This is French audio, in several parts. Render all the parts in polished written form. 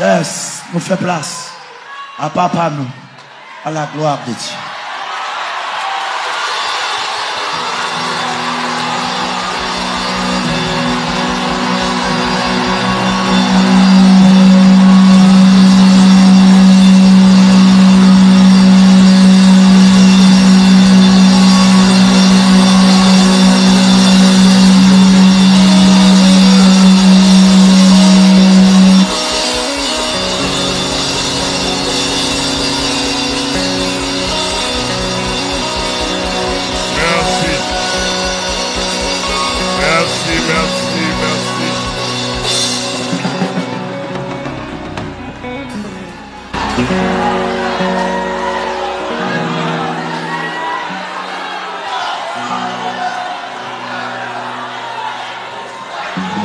Yes, nous faisons place à papa nous, à la gloire de Dieu.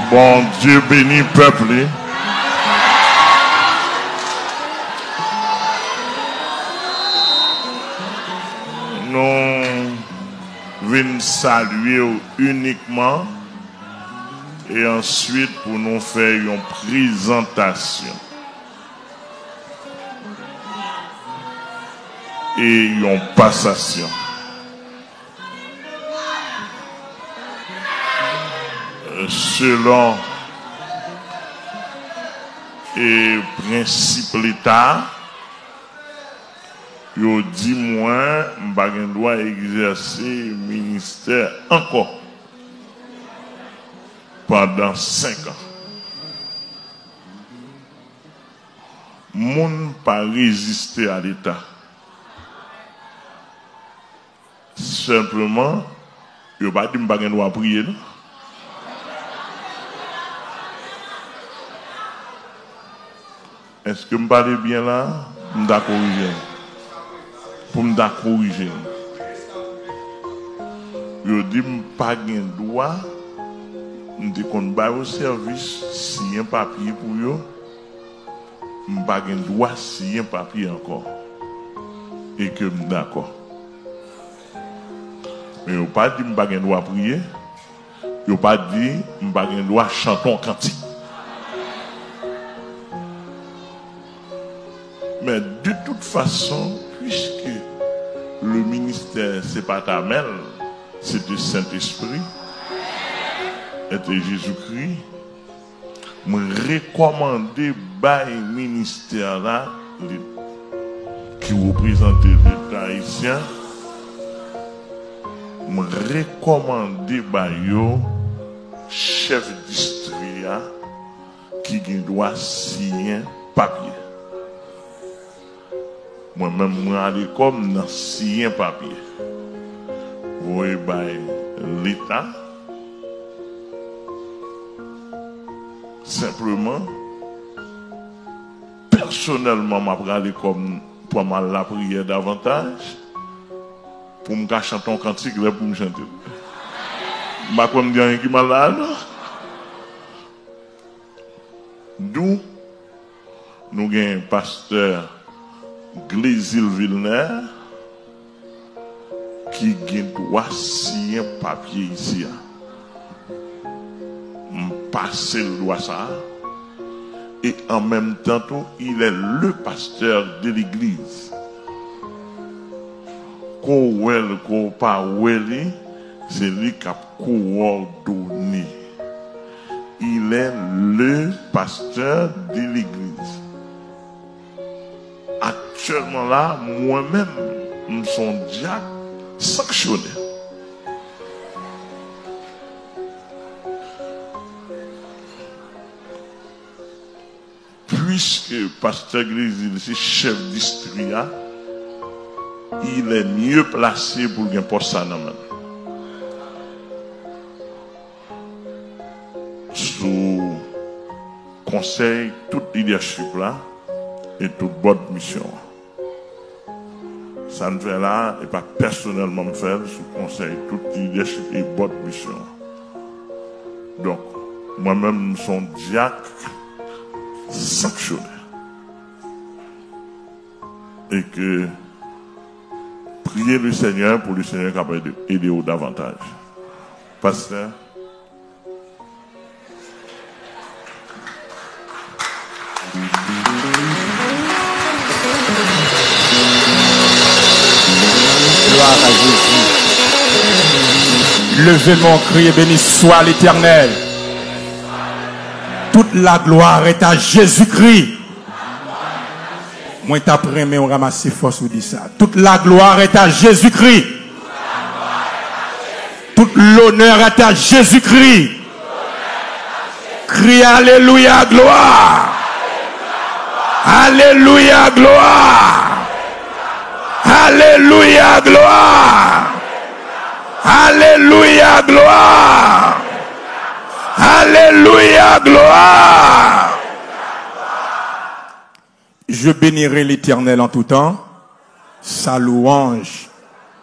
Bon Dieu bénit peuple. Nous venons saluer uniquement et ensuite pour nous faire une présentation et une passation. Selon et principe l'État, yo dit moi, je dois exercer ministère encore pendant 5 ans. Moun pas résister à l'État. Simplement, yo pas dit je dois prier. Non? Est-ce que je parle bien là? Je vais corriger. Pour me corriger. Je dis que je n'ai pas de droit. Je dis qu'on va au service si un papier pour eux. Je n'ai pas de droit si un papier encore. Et que je suis d'accord. Mais je n'ai pas dit que je n'ai pas de droit prier. Je n'ai pas dit que je n'ai pas de droit chanter un cantique. Mais de toute façon, puisque le ministère, ce n'est pas ta mère, c'est le Saint-Esprit, et de Jésus-Christ, me recommander par le ministère là, qui représente l'État haïtien, me recommander par le chef district qui doit signer papier. Moi-même, je suis comme dans un papier. Vous voyez, l'État, simplement, personnellement, je suis comme pour la prière davantage, pour me chanter un cantique, pour me chanter. Je ne vais pas me dire qui est malade. D'où nous avons un pasteur Glésil Villeneuve qui doit signer un papier ici. Passer le droit ça. Et en même temps, il est le pasteur de l'église. Kowel, Kopaweli, c'est lui qui a coordonné. Il est le pasteur de l'église. Actuellement là, moi-même, nous sommes déjà sanctionnés. Puisque pasteur Grésil, c'est chef district, il est mieux placé pour un poste ça dans sous conseil, tout leadership là et toute bonne mission. Ça ne fait là, et pas personnellement me faire sous conseil, tout leadership et bonne mission. Donc, moi-même, nous sommes diacres sanctionnés. Et que priez le Seigneur pour le Seigneur capable d'aider davantage. Pasteur. Levez mon cri et béni soit l'Éternel. Toute la gloire est à Jésus-Christ. Moi, t'apprends, mais on ramasse force ou dit ça. Toute la gloire est à Jésus-Christ. Toute l'honneur est à Jésus-Christ. Crie Alléluia, gloire. Alléluia, gloire. Alléluia, gloire. Alléluia, gloire. Alléluia, gloire. Je bénirai l'Éternel en tout temps. Sa louange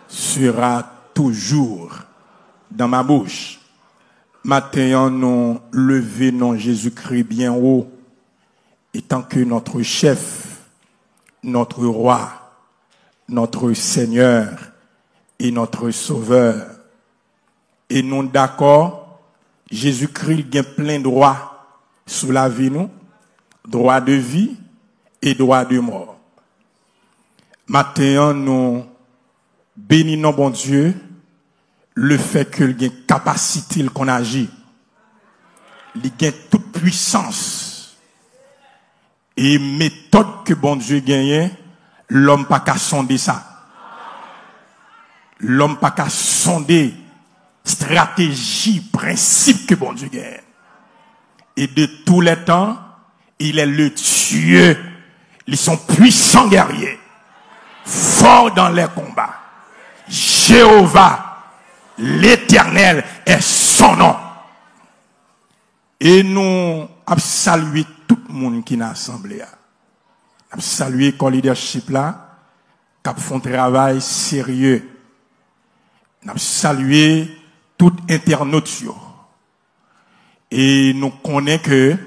sera toujours dans ma bouche. Matin, nous levons Jésus-Christ bien haut, étant que notre chef, notre roi, notre Seigneur et notre Sauveur. Et nous d'accord, Jésus-Christ a plein de droits sous la vie nous, droit de vie et droit de mort. Matin, nous bénissons bon Dieu le fait qu'il y a une capacité qu'on agit. Il y a toute puissance. Et méthode que bon Dieu gagne, l'homme pas qu'à sonder ça. L'homme pas qu'à sonder stratégie, principe que bon Dieu gagne. Et de tous les temps, il est le Dieu. Ils sont puissants guerriers, forts dans les combats. Jéhovah, l'Éternel est son nom. Et nous avons salué tout le monde qui est assemblé. Nous avons salué le leadership là, qui a fait un travail sérieux. Nous avons salué tout internaute. Et nous connaissons que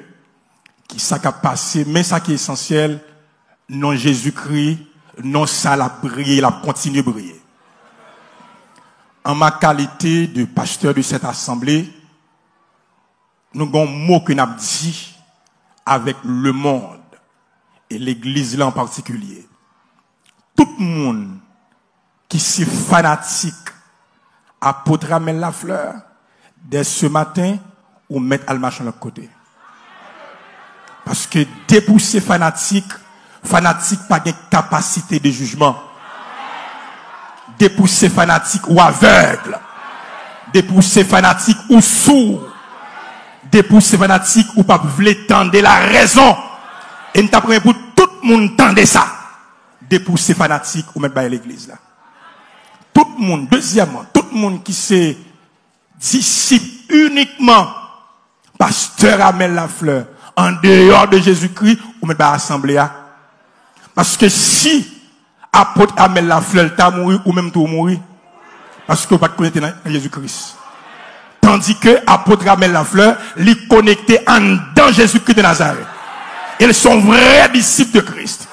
qui ça qui a passé, mais ça qui est essentiel, non Jésus-Christ, non ça l'a brillé, l'a continué à briller. En ma qualité de pasteur de cette assemblée, nous avons un mot que nous avons dit avec le monde et l'église là en particulier. Tout le monde qui est fanatique apôtre Amel Lafleur, dès ce matin, ou mettre Almach de l'autre côté. Parce que dépousser fanatique pas de capacité de jugement. Dépousser fanatique ou aveugle. Dépousser fanatique ou sourd. Dépousser fanatique ou pas voulez tendre la raison. Et nous t'apprenons pour tout le monde tendre ça. Dépousser fanatique ou mettre à l'église là. Tout le monde, deuxièmement, tout le monde qui s'est disciple uniquement pasteur Amel Lafleur en dehors de Jésus-Christ ou mettre à l'assemblée. Parce que si apôtre Amel Lafleur t'a mouru ou même tout mourir, parce que vous ne connaissez pas Jésus-Christ. Tandis que apôtre Amel Lafleur, les connecté en dans Jésus-Christ de Nazareth. Ils sont vrais disciples de Christ.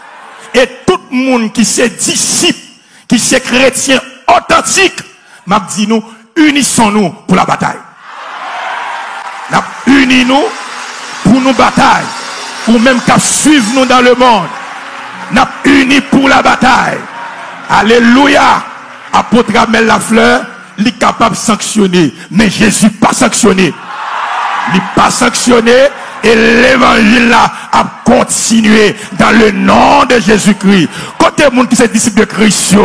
Et tout le monde qui s'est disciple, qui s'est chrétien authentique, m'a dit nous, unissons-nous pour la bataille. Unis-nous pour nos batailles. Ou même qu'à suivre nous dans le monde. N'a unis pour la bataille. Alléluia. Apôtre Amel Lafleur, il est capable de sanctionner. Mais Jésus pas sanctionné. Il n'est pas sanctionné. Et l'évangile là a continué dans le nom de Jésus-Christ. Côté monde qui est disciple de Christ,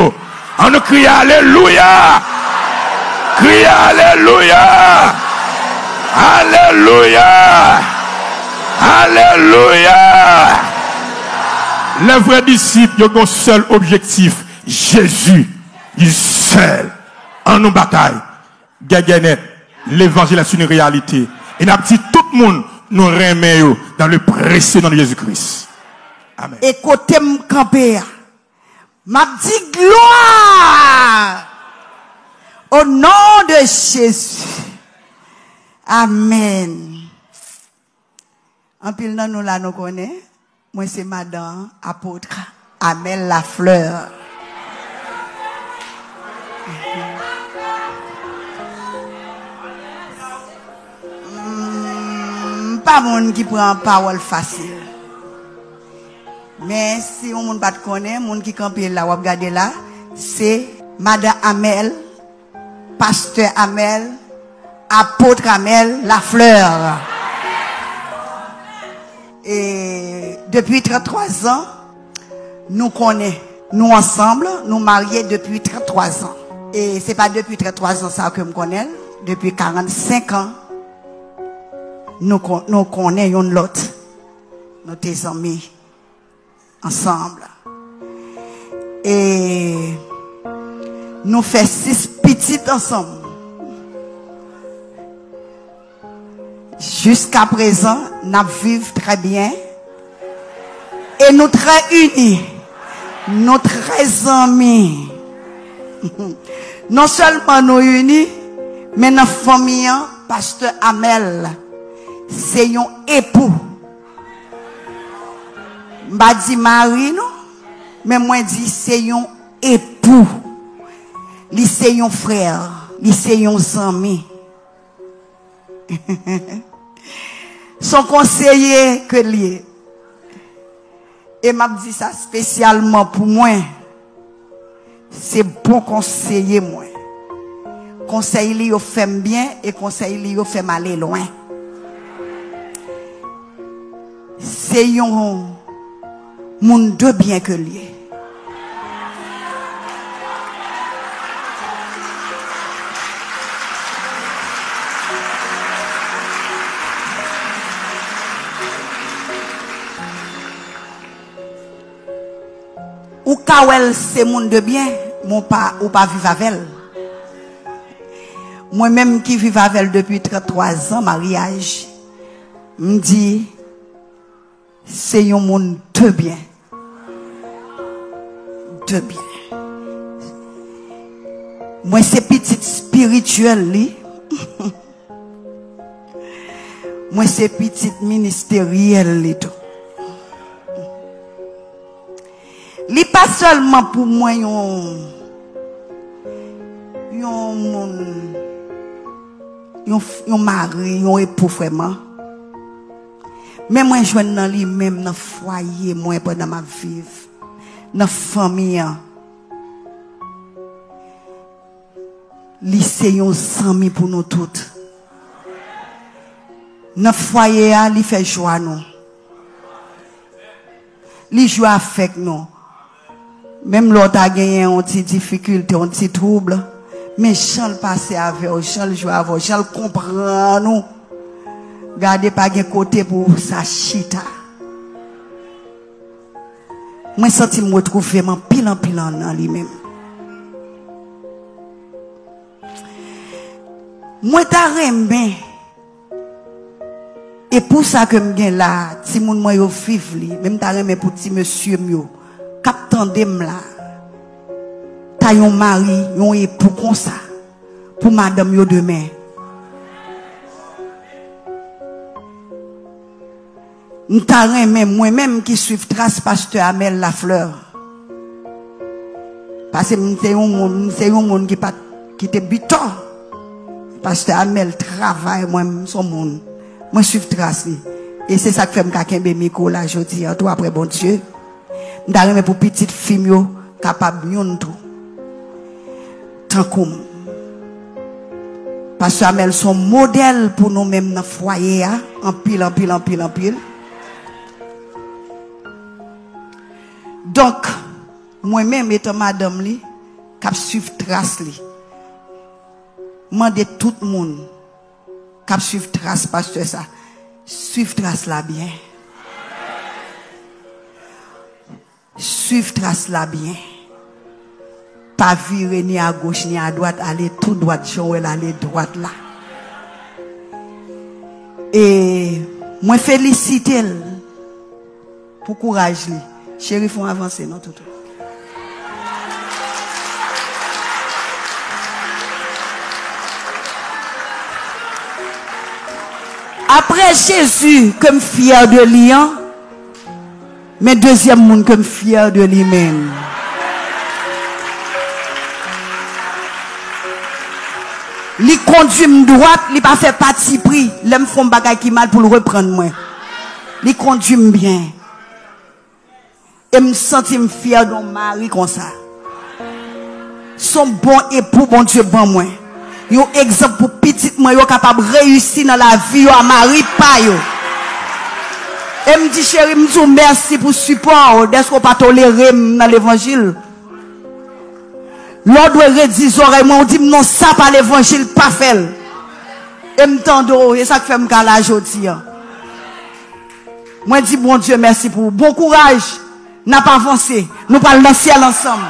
on nous crie Alléluia. Crie Alléluia. Alléluia. Alléluia. Les vrais disciples ont un seul objectif. Jésus, il seul. En nos batailles. Gaganet, l'évangile est une réalité. Et n'a dit tout le monde nous remet dans le précieux nom de Jésus-Christ. Amen. Et côté m'camper, m'a dit gloire au nom de Jésus. Amen. En pile nan nous là nous connaît. Moi c'est madame apôtre Amel Lafleur. Pas monde qui prend parole facile. Mais si on monde pas te connaît, monde qui campe là ou regarder là, c'est madame Amel Pasteur Amel, apôtre Amel Lafleur. Et depuis 33 ans, nous connaissons, nous ensemble, nous mariés depuis 33 ans. Et c'est pas depuis 33 ans ça que me connais, depuis 45 ans, nous connaissons l'autre, nos tes amis, ensemble. Et nous faisons 6 petites ensemble. Jusqu'à présent, nous vivons très bien. Et nous très unis. Nous très amis. Non seulement nous unis, mais notre famille, Pasteur Amel, c'est un époux. M'a dit mari, non? Mais moi dit c'est un époux. Lui c'est un frère. Lui c'est un ami. Son conseiller que lui. Et m'a dit ça spécialement pour moi. C'est bon conseiller moi. Conseil lui au fait bien et conseil lui au fait aller loin. C'est un monde de bien que lui. Ou kawel c'est monde de bien, ou pas vivre avec elle. Moi-même qui vis avec elle depuis 33 ans, mariage, me dit, c'est un monde de bien. De bien. Moi, c'est petite spirituelle, li. Moi, c'est petite ministérielle, li tout. Li pas seulement pour moi yon mari, yon époux vraiment. Mais moi je dans lui même dans foyer moi pendant ma vie, dans famille. Li c'est yon ami pour nous toutes. Dans foyer li fait joie nous. Li joue avec nous. Même l'autre a gagné une petite difficulté, un petit trouble. Mais Jean le passe avec vous, Jean le joue avec vous, Jean le comprend nous. Gardez pas de côté pour sa chita. Moi, senti me retrouver vraiment pile en dans lui-même. Moi, t'as remé. Et pour ça que m'gen là, si moun moi yo vive li, même t'as remé pour petit monsieur mio. Captandem là, t'as yon mari, yon époux comme ça, pour madame yo demain. M'ta remè moi-même qui suive trace Pasteur Amel Lafleur. Parce que c'est un monde qui te buton. Pasteur Amel travaille, moi, son monde. Moi, je suis trace. Et c'est ça que fait m'kakembe micro là, je dis, toi après bon Dieu. M'ta pour petite fille capable yon tout. Tant comme Pasteur Amel son modèle pour nous mêmes dans foyer en pile. Donc moi-même étant madame li cap suivre trace li. Mandez tout le monde cap suivre trace pasteur ça. Suivre trace là bien. Suivre trace là bien. Pas virer ni à gauche ni à droite, aller tout droit, Joël aller droite là. Et moi félicite elle pour courage li. Chéri font avancer non tout. Après Jésus comme fier de lui, mais deuxième monde comme fier de lui-même. Li conduit droite, li pas fait parti pris, l'aime font bagay qui mal pour le reprendre moi. Li conduit bien. Et me sentir fier de mon mari comme ça. Son bon époux, bon Dieu, bon moi. un exemple pour petit moi yo capable réussir dans la vie yo à mari pa yo. Et me dit chérie, me dit merci pour support, d'est-ce qu'on pas tolérer dans l'évangile. L'on doit redire oreilles moi on dit non ça pas l'évangile pas fait. Et me tendo et ça fait me gala jodi. Moi dis bon Dieu merci pour bon courage. N'a pas avancé, nous parlons dans le ciel ensemble.